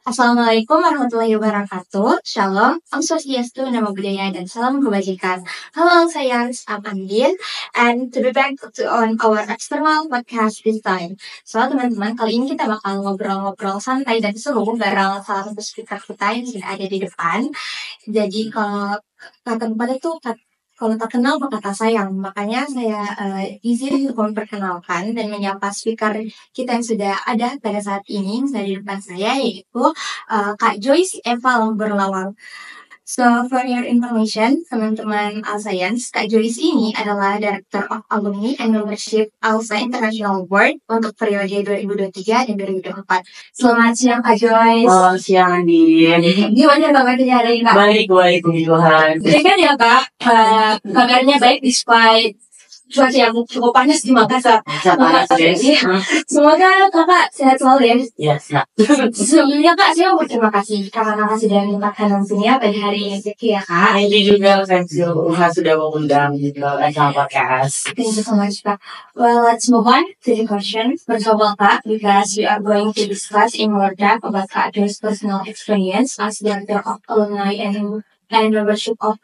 Assalamualaikum warahmatullahi wabarakatuh. Shalom, Om Swastiastu, Namo Buddhaya, dan salam kebajikan. Hello, saya I'm Andin, and to be back to on our external podcast this time. So, teman-teman, kali ini kita bakal ngobrol-ngobrol santai dan seru bareng salah satu speaker kita yang sudah ada di depan. Jadi, kalau kata depan itu kalau tak kenal maka tak sayang. Makanya saya izin untuk memperkenalkan dan menyapa speaker kita yang sudah ada pada saat ini di depan saya, yaitu Kak Joyce Eva Lamberlawang. So, for your information, teman-teman Alscience, Kak Joyce ini adalah Director of Alumni and Membership Alsa International Board untuk periode 2023 dan 2024. Selamat siang, Kak Joyce. Selamat siang, Andin. Gimana kabarnya hari ini, Kak? Baik, puji Tuhan. Jadi kan ya, Kak, kabarnya baik despite cuaca yang cukup panas di Makassar. Panas, guys. Semoga Kakak sehat selalu ya. Ya, siap. Sebelumnya Kak, saya mau berterima kasih karena Kakak sudah menyempatkan langsungnya pada hari ini ya, Kak. Ini juga thank you sudah mengundang gitu acara podcast. Thank you so much, Kak. Well, let's move on to the question. First of all, Kak, because we are going to discuss in more depth about Kak Joyce's personal experience as Director of Alumni and Membership of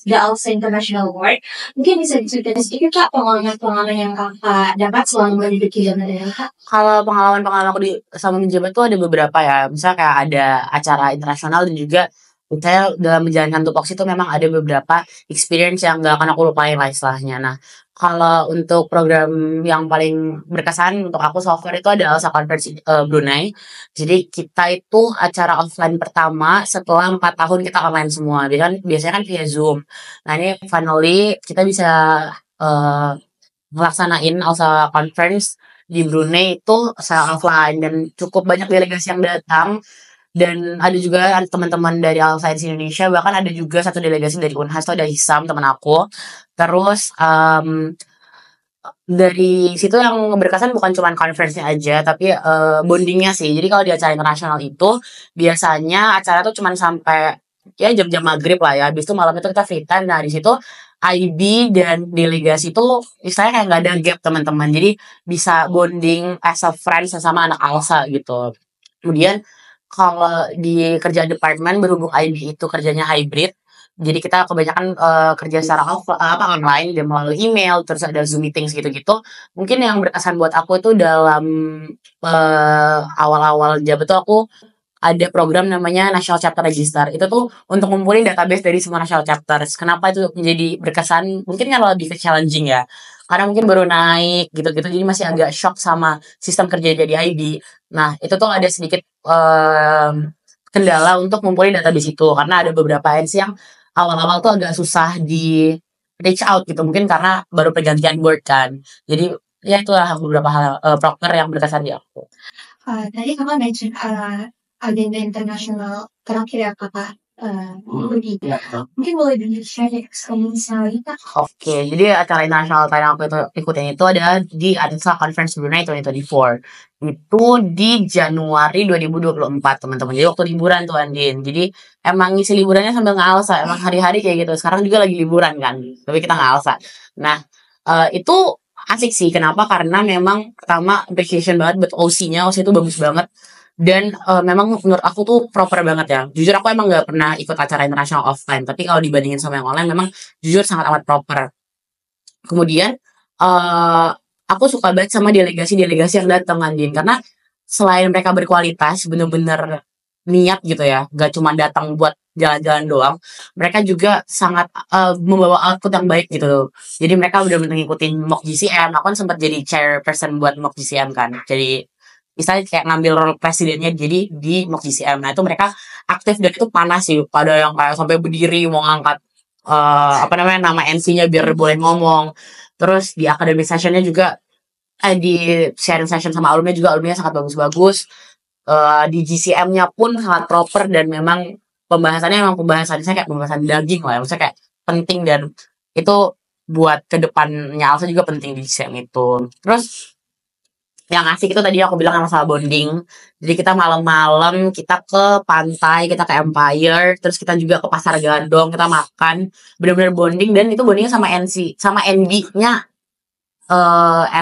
the Alsa International Board. Mungkin bisa diceritain sedikit, Kak, pengalaman-pengalaman yang Kakak dapat selama menduduki jabatan Kak? Kalau pengalaman aku sama menjabat tuh ada beberapa ya. Misalnya kayak ada acara internasional dan juga saya dalam menjalankan tupoksi itu memang ada beberapa experience yang gak akan aku lupain lah istilahnya. Nah, kalau untuk program yang paling berkesan untuk aku software itu ada Alsa Conference Brunei. Jadi kita itu acara offline pertama setelah 4 tahun kita online semua. Biasanya kan via Zoom. Nah, ini finally kita bisa ngelaksanain Alsa Conference di Brunei itu secara offline dan cukup banyak delegasi yang datang. Dan ada juga teman-teman dari Alscience Indonesia, bahkan ada juga satu delegasi dari Unhas, itu ada Hisam, teman aku. Terus dari situ yang berkesan bukan cuma conference-nya aja, tapi bondingnya sih. Jadi kalau di acara internasional itu biasanya acara tuh cuma sampai ya jam-jam maghrib lah ya. Habis itu malam itu kita free time. Nah di situ IB dan delegasi itu istilahnya kayak nggak ada gap teman-teman. Jadi bisa bonding as a friend sama anak Alsa gitu. Kemudian kalau di kerjaan departemen berhubung IB itu kerjanya hybrid, jadi kita kebanyakan kerja secara online dan melalui email, terus ada Zoom meetings gitu-gitu. Mungkin yang berkesan buat aku itu dalam awal-awal jabat tuh aku ada program namanya National Chapter Register. Itu tuh untuk ngumpulin database dari semua National Chapters. Kenapa itu menjadi berkesan? Mungkin kan lebih ke challenging ya. Karena mungkin baru naik gitu-gitu, jadi masih agak shock sama sistem kerja jadi IB. Nah, itu tuh ada sedikit kendala untuk ngumpulin database itu. Karena ada beberapa ANC yang awal-awal tuh agak susah di reach out gitu. Mungkin karena baru pergantian board kan. Jadi, ya itulah beberapa hal proker yang berkesan di aku. Tadi Kakak mention agenda internasional terakhir ya Kakak pergi. Mungkin boleh di-share experience-nya Kak? Oke, jadi acara internasional yang aku ikutin itu ada di Alsa Conference Brunei 2024. Itu di Januari 2024 teman-teman. Jadi waktu liburan tuh Andin. Jadi emang ngisi liburannya sambil nge-Alsa. Emang hari-hari kayak gitu. Sekarang juga lagi liburan kan. Tapi kita nge-Alsa. Nah, itu asik sih. Kenapa? Karena memang pertama appreciation banget buat OC-nya. OC itu bagus banget. Dan memang menurut aku tuh proper banget ya. Jujur aku emang gak pernah ikut acara internasional offline. Tapi kalau dibandingin sama yang online memang jujur sangat amat proper. Kemudian aku suka banget sama delegasi-delegasi yang datang Andin. Karena selain mereka berkualitas, bener-bener niat gitu ya. Gak cuma datang buat jalan-jalan doang. Mereka juga sangat membawa output yang baik gitu. Jadi mereka udah ngikutin mock GCM. Aku kan sempat jadi chairperson buat mock GCM kan. Jadi misalnya kayak ngambil role presidennya jadi di mock GCM. Nah itu mereka aktif dan itu panas sih. Pada yang kayak sampai berdiri mau ngangkat nama NC-nya biar boleh ngomong. Terus di academic session-nya juga di sharing session sama alumni sangat bagus-bagus. Di GCM-nya pun sangat proper dan memang pembahasannya kayak pembahasan daging lah ya. Maksudnya kayak penting dan itu buat kedepannya Alsa juga penting di GCM itu. Terus yang asik itu tadi aku bilang masalah bonding. Jadi kita malam-malam kita ke pantai, kita ke Empire, terus kita juga ke Pasar Gandong, kita makan, benar-benar bonding dan itu bondingnya sama NC, sama NB-nya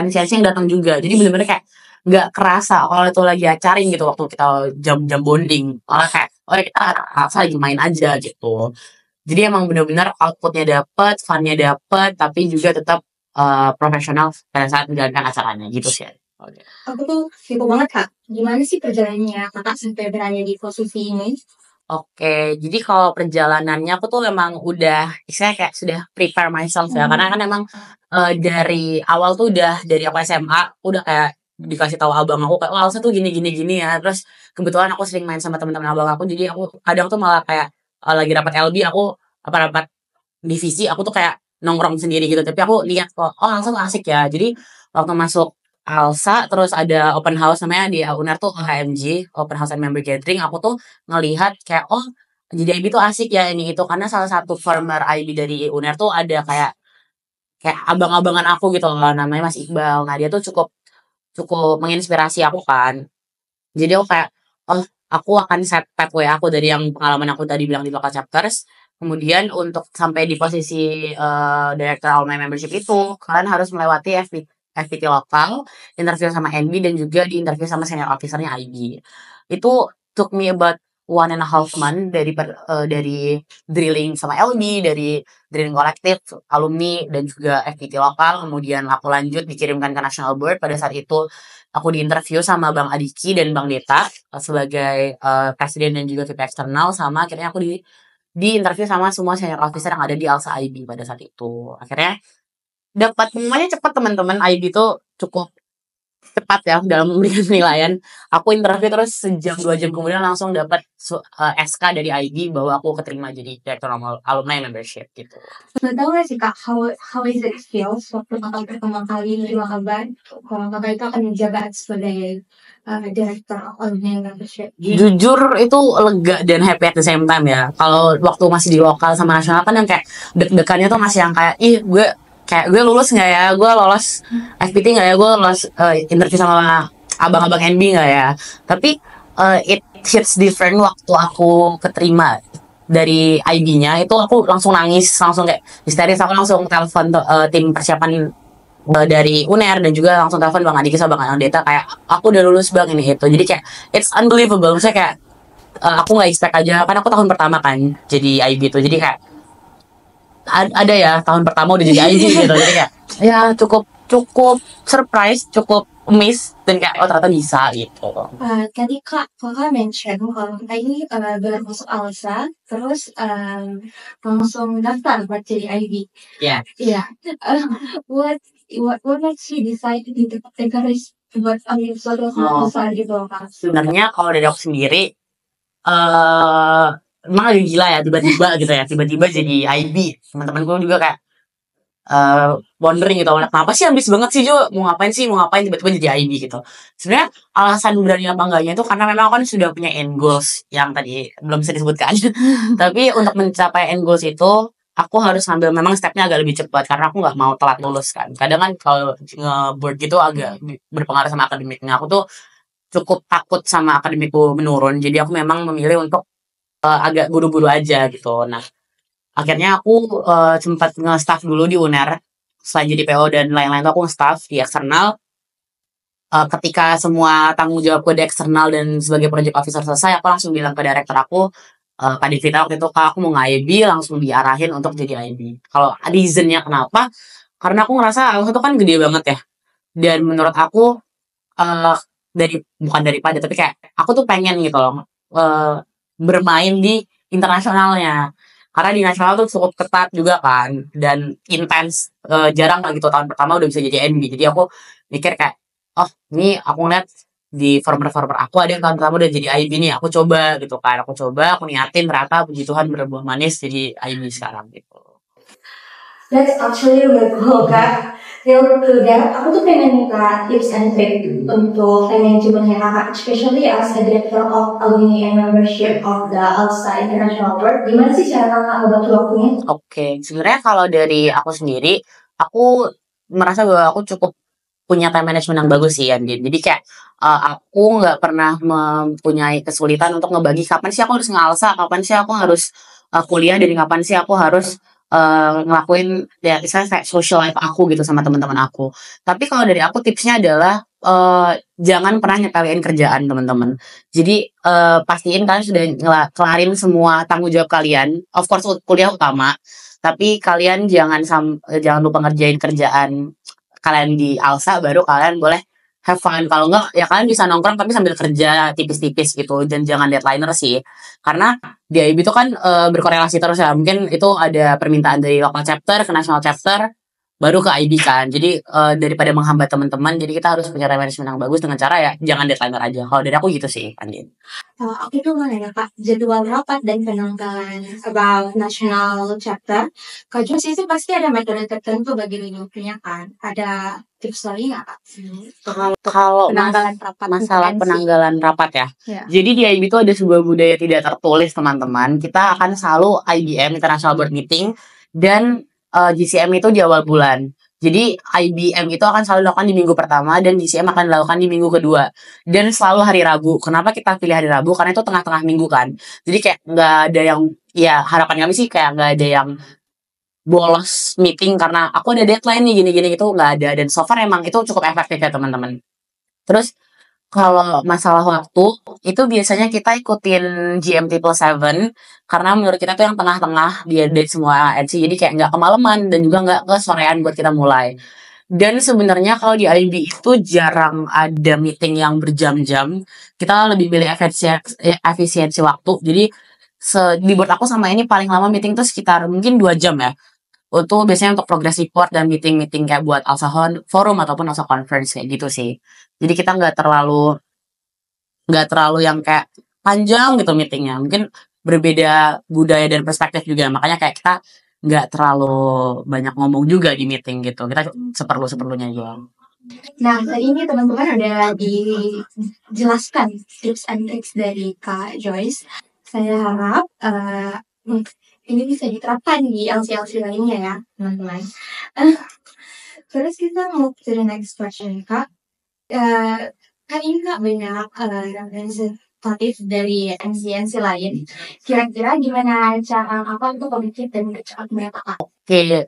NC yang datang juga. Jadi benar-benar kayak nggak kerasa kalau itu lagi acarin gitu waktu kita jam-jam bonding. Malah kayak, oh ya kita lagi main aja gitu. Jadi emang bener-bener outputnya dapet, funnya dapet, tapi juga tetap profesional pada saat menjalankan acaranya gitu sih. Oke. Aku tuh kepo banget Kak, gimana sih perjalanannya Kakak sampai berada di posisi ini? Oke, jadi kalau perjalanannya aku tuh memang udah, saya kayak sudah prepare myself ya, karena kan emang dari awal tuh udah dari aku SMA udah kayak dikasih tahu abang aku kayak, wah Alsa tuh gini gini gini ya. Terus kebetulan aku sering main sama teman-teman abang aku, jadi aku kadang tuh malah kayak lagi rapat LB aku apa rapat divisi aku tuh kayak nongkrong sendiri gitu. Tapi aku lihat kok, oh Alsa tuh asik ya. Jadi waktu masuk Alsa terus ada open house namanya di UNER tuh HMG, Open House and Member Gathering. Aku tuh ngelihat kayak oh jadi IB tuh asik ya ini itu karena salah satu former IB dari UNER tuh ada kayak abang-abangan aku gitu loh namanya Mas Iqbal. Nah dia tuh cukup cukup menginspirasi aku kan. Jadi aku kayak oh aku akan set pathway aku dari yang pengalaman aku tadi bilang di local chapters. Kemudian untuk sampai di posisi director alumni membership itu kalian harus melewati FPT lokal, interview sama NB dan juga di interview sama senior officernya IB. Itu took me about 1.5 month dari drilling sama LB, dari drilling kolektif, alumni dan juga FPT lokal. Kemudian aku lanjut dikirimkan ke national board. Pada saat itu aku diinterview sama Bang Adiki dan Bang Deta sebagai presiden dan juga VP eksternal, sama akhirnya aku di interview sama semua senior officer yang ada di Alsa IB pada saat itu. Akhirnya dapat pengumumannya cepat teman-teman. IB itu cukup cepat ya dalam memberikan penilaian. Aku interview terus sejam 2 jam kemudian langsung dapat SK dari IB bahwa aku keterima jadi direktur alumni membership gitu. Boleh tahu nggak sih Kak, how is it feels waktu Kakak pertama kali menerima kabar kalau Kakak itu akan menjabat sebagai Director of Alumni Membership? Jujur itu lega dan happy at the same time ya. Kalau waktu masih di lokal sama nasional kan yang kayak deg-degannya tuh masih yang kayak ih gue lulus nggak ya, gue lolos FPT nggak ya, gue lolos interview sama abang-abang NB nggak ya. Tapi it hits different waktu aku keterima dari IB-nya itu aku langsung nangis, langsung kayak histeris. Aku langsung telepon tim persiapan dari UNER dan juga langsung telepon Bang Adiki sama Bang Andeta kayak aku udah lulus Bang ini itu. Jadi kayak it's unbelievable. Maksudnya kayak aku nggak expect aja kan aku tahun pertama kan jadi IB itu. Jadi kayak ada ya tahun pertama udah jadi IB gitu. Jadi kayak ya cukup surprise, cukup miss dan kayak oh ternyata bisa gitu. Tadi Kakak mention kalau Kakak ini baru masuk Alsa, terus langsung daftar buat jadi IB. Ya. Iya. What makes you decide to take a risk buat ambil suatu hal besar gitu Kak? Sebenarnya kalau dari aku sendiri emang lagi gila ya tiba-tiba gitu ya, tiba-tiba jadi IB. Teman-temanku juga kayak wondering gitu, kenapa sih ambis banget sih Jo, mau ngapain tiba-tiba jadi IB gitu. Sebenarnya alasan berani apa enggaknya itu karena memang aku kan sudah punya end goals yang tadi belum bisa disebutkan. Tapi untuk mencapai end goals itu aku harus ngambil memang stepnya agak lebih cepat karena aku nggak mau telat lulus kan. Kadang kan kalau nge-board gitu agak berpengaruh sama akademiknya. Aku tuh cukup takut sama akademikku menurun, jadi aku memang memilih untuk agak buru-buru aja gitu. Nah, akhirnya aku sempat nge-staff dulu di UNER selain jadi PO dan lain-lain tuh aku nge-staff di eksternal. Ketika semua tanggung jawabku di eksternal dan sebagai project officer selesai, aku langsung bilang ke direktur aku, Kak Devita waktu itu, Kak aku mau nge-IB, langsung diarahin untuk jadi IB. Kalau reasonnya kenapa? Karena aku ngerasa itu kan gede banget ya. Dan menurut aku bukan daripada tapi kayak aku tuh pengen gitu loh bermain di internasionalnya karena di nasional tuh cukup ketat juga kan dan intens, jarang lah gitu tahun pertama udah bisa jadi NB. Jadi aku mikir kayak oh ini aku ngeliat di former aku ada yang tahun pertama udah jadi IB nih, aku coba gitu kan, aku niatin ternyata puji Tuhan berbuah manis jadi IB sekarang gitu. That's actually really cool Kak. Real to that, aku tuh pengen minta tips and trick untuk manajemennya Kakak, especially as a director of alumni and membership of the Alsa International Board. Gimana sih cara Kakak ngebantu waktunya? Oke, sebenarnya kalau dari aku sendiri, aku merasa bahwa aku cukup punya time management yang bagus sih, Andin. Jadi kayak aku nggak pernah mempunyai kesulitan untuk ngebagi kapan sih aku harus ngalsa, kapan sih aku harus kuliah, dan kapan sih aku harus ngelakuin ya misalnya kayak social life aku gitu sama teman-teman aku. Tapi kalau dari aku tipsnya adalah jangan pernah nyepelein kerjaan teman-teman. Jadi pastiin kalian sudah kelarin semua tanggung jawab kalian. Of course kuliah utama, tapi kalian jangan lupa ngerjain kerjaan kalian di ALSA, baru kalian boleh have fun. Kalau enggak ya kalian bisa nongkrong tapi sambil kerja tipis-tipis gitu, dan jangan deadliner sih. Karena di IB itu kan berkorelasi terus ya. Mungkin itu ada permintaan dari local chapter ke national chapter baru ke IB kan. Jadi daripada menghambat teman-teman, jadi kita harus punya time management yang bagus dengan cara ya jangan deadliner aja. Kalau dari aku gitu sih, Andin. Aku tuh mau nanya Kak, jadwal rapat dan penanggalan about national chapter. Kak Joyce itu pasti ada metode tertentu bagi mengikutinya kan? Ada tips lagi nggak Kak? Kalau Penanggalan rapat masalah UTNC. penanggalan rapat ya. Ya. Jadi di IB itu ada sebuah budaya tidak tertulis teman-teman. Kita akan selalu IBM International Board Meeting dan GCM itu di awal bulan. Jadi IBM itu akan selalu dilakukan di minggu pertama dan GCM akan dilakukan di minggu kedua. Dan selalu hari Rabu. Kenapa kita pilih hari Rabu? Karena itu tengah-tengah minggu kan. Jadi kayak nggak ada yang, ya harapan kami sih kayak nggak ada yang bolos meeting karena aku ada deadline nih gini-gini gitu, nggak ada. Dan so far emang itu cukup efektif ya teman-teman. Terus kalau masalah waktu itu biasanya kita ikutin GMT plus 7 karena menurut kita tuh yang tengah-tengah dari semua NC, jadi kayak nggak kemalaman dan juga nggak kesorean buat kita mulai. Dan sebenarnya kalau di IB itu jarang ada meeting yang berjam-jam. Kita lebih pilih efisiensi waktu. Jadi di board aku sama ini paling lama meeting tuh sekitar mungkin 2 jam ya. Untuk biasanya untuk progress report dan meeting-meeting kayak buat ALSA forum ataupun ALSA conference kayak gitu sih. Jadi kita nggak terlalu yang kayak panjang gitu meetingnya. Mungkin berbeda budaya dan perspektif juga. Makanya kayak kita nggak terlalu banyak ngomong juga di meeting gitu. Kita seperlunya aja. Nah, tadi ini teman-teman udah dijelaskan tips and tricks dari Kak Joyce. Saya harap ini bisa diterapkan di LC-LC lainnya ya, teman-teman. Terus kita mau to the next question, Kak. Kan ini Kak banyak representatif dari NC-NC lain. Kira-kira gimana cara Kakak untuk komunikasi dan mendekat mereka, Kak? Oke,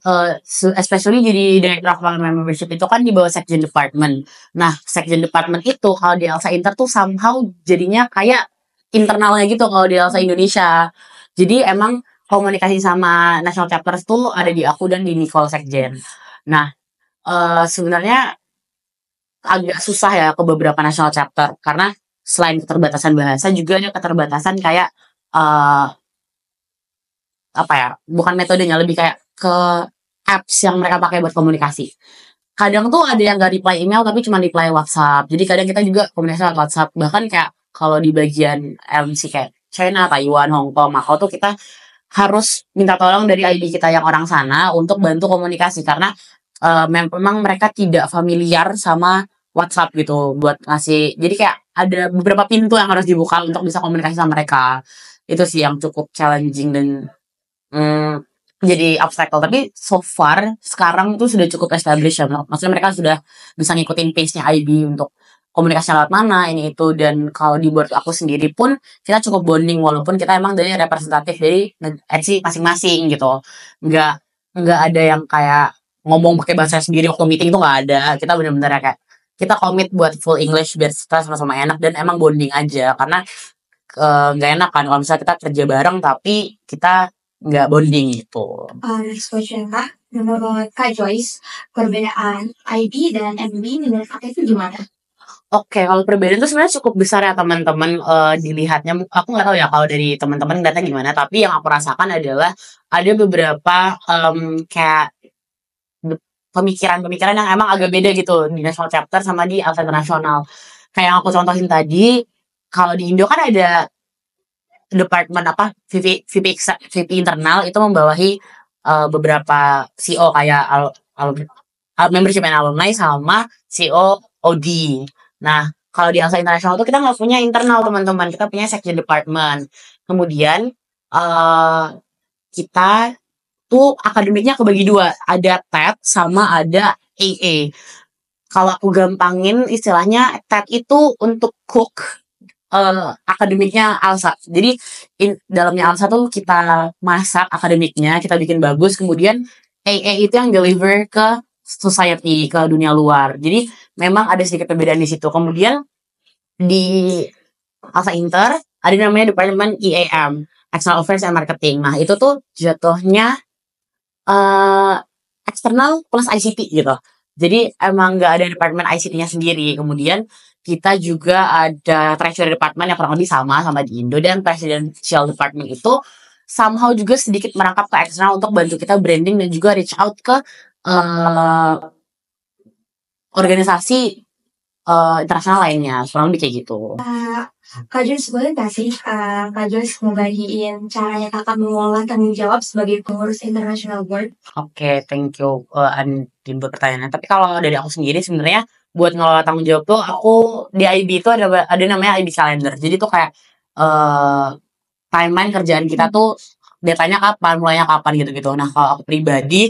especially jadi Director of Membership itu kan di bawah Section Department. Nah, Section Department itu kalau di ALSA Inter tuh somehow jadinya kayak internalnya gitu kalau di ALSA Indonesia. Jadi emang komunikasi sama National Chapters tuh ada di aku dan di Nicole Sekjen. Nah, sebenarnya agak susah ya ke beberapa National Chapter karena selain keterbatasan bahasa juga ada keterbatasan kayak apa ya, bukan metodenya, lebih kayak ke apps yang mereka pakai buat komunikasi. Kadang tuh ada yang gak reply email tapi cuma reply WhatsApp. Jadi kadang kita juga komunikasi lewat WhatsApp. Bahkan kayak kalau di bagian MC kayak China, Taiwan, Hong Kong, Macau tuh kita harus minta tolong dari ID kita yang orang sana untuk bantu komunikasi karena memang mereka tidak familiar sama WhatsApp gitu buat ngasih. Jadi kayak ada beberapa pintu yang harus dibuka untuk bisa komunikasi sama mereka. Itu sih yang cukup challenging dan jadi obstacle. Tapi so far sekarang tuh sudah cukup established ya. Maksudnya mereka sudah bisa ngikutin pace-nya IB untuk komunikasi lewat mana ini itu. Dan kalau di board aku sendiri pun kita cukup bonding walaupun kita emang dari representatif dari NC masing-masing gitu. Nggak ada yang kayak ngomong pakai bahasa sendiri waktu meeting tuh nggak ada. Kita benar-benar kayak kita komit buat full English biar kita sama-sama enak dan emang bonding aja karena nggak enak kan kalau misalnya kita kerja bareng tapi kita nggak bonding gitu. Next question, Kak. Menurut Kak Joyce, perbedaan IB dan MB menurut Kakak itu gimana? Oke, kalau perbedaan itu sebenarnya cukup besar ya teman-teman dilihatnya. Aku nggak tahu ya kalau dari teman-teman data gimana, tapi yang aku rasakan adalah ada beberapa kayak pemikiran-pemikiran yang emang agak beda gitu di National Chapter sama di ALSA Internasional. Kayak yang aku contohin tadi, kalau di Indo kan ada departemen VP internal itu membawahi beberapa CO kayak membership and alumni sama CO OD. Nah, kalau di ALSA Internasional tuh kita nggak punya internal teman-teman, kita punya section department. Kemudian kita tuh akademiknya kebagi dua, ada TED sama ada AA. Kalau aku gampangin istilahnya, TED itu untuk cook akademiknya ALSA. Jadi dalamnya ALSA tuh kita masak akademiknya, kita bikin bagus, kemudian AA itu yang deliver ke society, ke dunia luar. Jadi memang ada sedikit perbedaan di situ. Kemudian di Alpha Inter ada namanya Departemen EAM, External Affairs and Marketing. Nah, itu tuh jatuhnya eksternal plus ICT gitu. Jadi emang nggak ada departemen ICT-nya sendiri. Kemudian kita juga ada treasury department yang kurang lebih sama di Indo, dan presidential department itu somehow juga sedikit merangkap ke eksternal untuk bantu kita branding dan juga reach out ke organisasi internasional lainnya. Kurang lebih kayak gitu. Kak Joyce, boleh nggak sih Kak Joyce ngebagiin caranya kakak mengelola tanggung jawab sebagai pengurus international board? Oke, thank you Andin buat pertanyaannya. Tapi kalau dari aku sendiri sebenarnya buat ngelola tanggung jawab tuh aku di IB itu ada namanya IB calendar. Jadi tuh kayak timeline kerjaan kita tuh deadline-nya kapan, mulainya kapan gitu-gitu. Nah, kalau aku pribadi,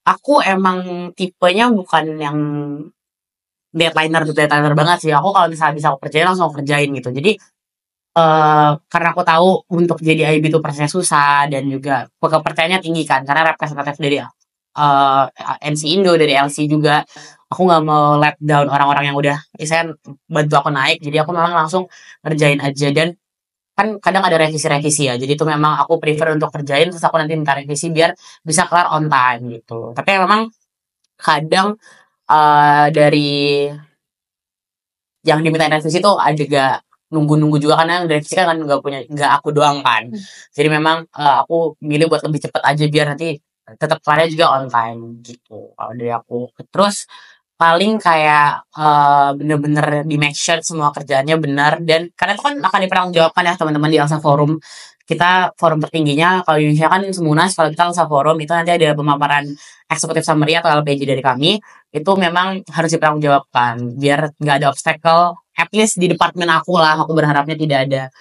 aku emang tipenya bukan yang deadliner banget sih. Aku kalau misalnya bisa aku kerjain langsung aku kerjain gitu. Jadi karena aku tahu untuk jadi IB itu prosesnya susah dan juga kepercayaannya tinggi kan, karena representatif dari NC Indo, dari LC juga. Aku nggak mau let down orang-orang yang udah misalnya bantu aku naik, jadi aku memang langsung ngerjain aja. Dan kan kadang ada revisi-revisi ya, jadi itu memang aku prefer untuk kerjain terus aku nanti minta revisi biar bisa kelar on time gitu. Tapi memang kadang dari yang diminta revisi tuh ada gak nunggu-nunggu juga, karena yang revisi kan nggak aku doang kan. Jadi memang aku milih buat lebih cepat aja biar nanti tetap kelarnya juga on time gitu kalau dari aku. Terus paling kayak bener-bener di make sure semua kerjaannya benar, dan karena itu kan akan dipertanggungjawabkan ya teman-teman di Alsa Forum. Kita forum tertingginya kalau di Indonesia kan Semunas, kalau kita Alsa Forum itu nanti ada pemaparan eksekutif summary atau LPG dari kami. Itu memang harus dipertanggungjawabkan biar nggak ada obstacle, at least di departemen aku lah. Aku berharapnya tidak ada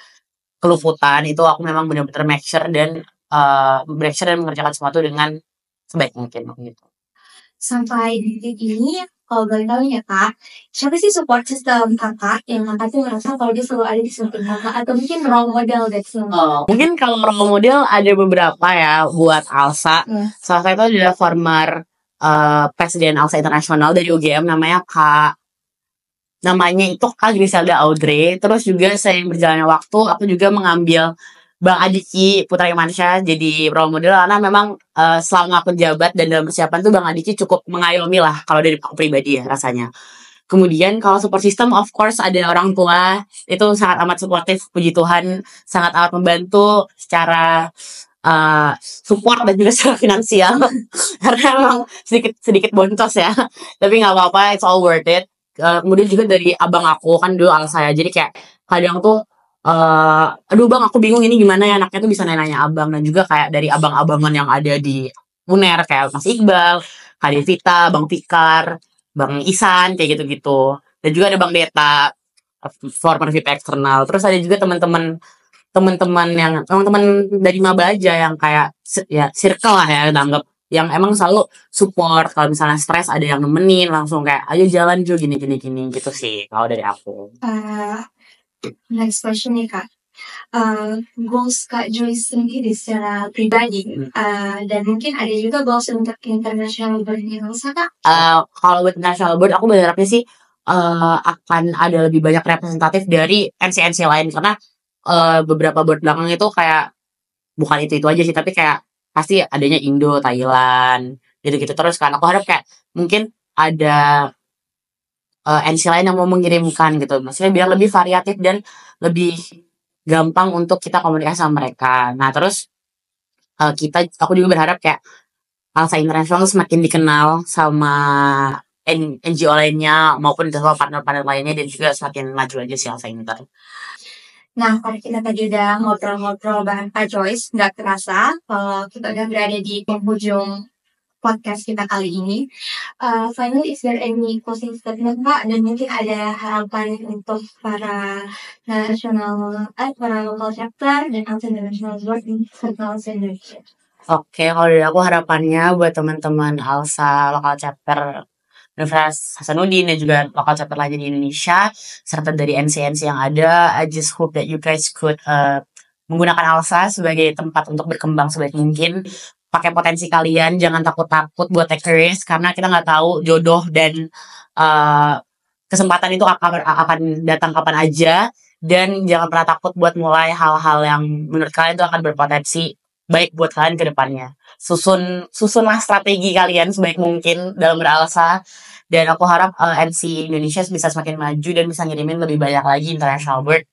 keluputan. Itu aku memang benar-benar make sure dan mengerjakan sesuatu dengan sebaik mungkin gitu. Sampai di titik ini, kalau boleh tahu ya Kak, siapa sih support system kakak yang kakak tuh ngerasa kalau dia selalu ada di samping kakak, atau mungkin role model dari mungkin kalau role model ada beberapa ya buat Alsa. Salah satu adalah former presiden Alsa Internasional dari UGM, namanya Kak Griselda Audrey. Terus juga seiring berjalannya waktu, aku juga mengambil Bang Adiki Putra Irmansyah jadi role model, karena memang selama aku jabat dan dalam persiapan tuh Bang Adiki cukup mengayomi lah kalau dari aku pribadi ya rasanya. Kemudian kalau support system, of course ada orang tua, itu sangat amat suportif, puji Tuhan, sangat amat membantu secara support dan juga secara finansial. Karena emang sedikit boncos ya, tapi nggak apa-apa, it's all worth it. Kemudian juga dari abang aku kan dulu saya, jadi kayak kadang tuh aduh bang, aku bingung ini gimana ya, anaknya tuh bisa nanya abang. Dan juga kayak dari abang-abangan yang ada di UNER kayak Mas Iqbal, Kak Devita, Bang Fikar, Bang Isan, kayak gitu-gitu. Dan juga ada Bang Deta, former VIP eksternal. Terus ada juga teman-teman yang teman-teman dari maba aja yang kayak ya circle lah ya, anggap, yang emang selalu support. Kalau misalnya stres ada yang nemenin, langsung kayak ayo jalan Jo, gini gitu sih kalau dari aku. Next question nih Kak, goals Kak Joyce sendiri secara pribadi, dan mungkin ada juga goals untuk international board yang Kak? Kalau buat international board aku berharapnya sih akan ada lebih banyak representatif dari NC lain, karena beberapa board belakang itu kayak bukan itu aja sih, tapi kayak pasti adanya Indo, Thailand, gitu-gitu terus kan. Aku harap kayak mungkin ada NC lain yang mau mengirimkan gitu, maksudnya biar lebih variatif dan lebih gampang untuk kita komunikasi sama mereka. Nah terus aku juga berharap kayak Alsa International semakin dikenal sama NGO lainnya maupun sama partner-partner lainnya, dan juga semakin maju aja sih Alsa Inter. Nah, karena kita tadi udah ngobrol-ngobrol bareng Kak Joyce, nggak terasa kalau kita udah berada di penghujung podcast kita kali ini. Finally, is there any closing statement Kak? Dan mungkin ada harapan untuk para local chapter dan international board di Alsa Indonesia. Oke, kalau dari aku harapannya buat teman-teman Alsa local chapter Universitas Hasanuddin dan juga local chapter lainnya di Indonesia, serta dari NC yang ada, I just hope that you guys could menggunakan Alsa sebagai tempat untuk berkembang sebaik mungkin, pakai potensi kalian, jangan takut-takut buat take risk karena kita nggak tahu jodoh dan kesempatan itu akan datang kapan aja, dan jangan pernah takut buat mulai hal-hal yang menurut kalian itu akan berpotensi baik buat kalian ke depannya. Susunlah strategi kalian sebaik mungkin dalam beralsa, dan aku harap NC Indonesia bisa semakin maju dan bisa ngirimin lebih banyak lagi international award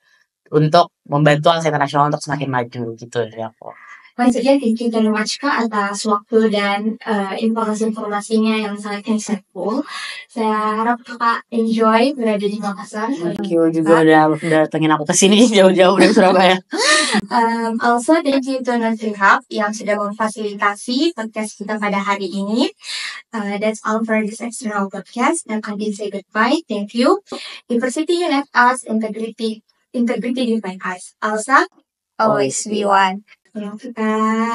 untuk membantu alsa internasional untuk semakin maju gitu dari aku. Once again, thank you very much Kak atas waktu dan informasi-informasinya yang sangat insightful. Saya harap Kakak enjoy berada di Makassar. Thank you juga udah datengin aku kesini jauh-jauh dari Surabaya. Also, thank you to Nursery Hub yang sudah memfasilitasi podcast kita pada hari ini. That's all for this external podcast. And I can say goodbye. Thank you. Diversity unite us, integrity define us. Alsa, Always be one. thank you Kak.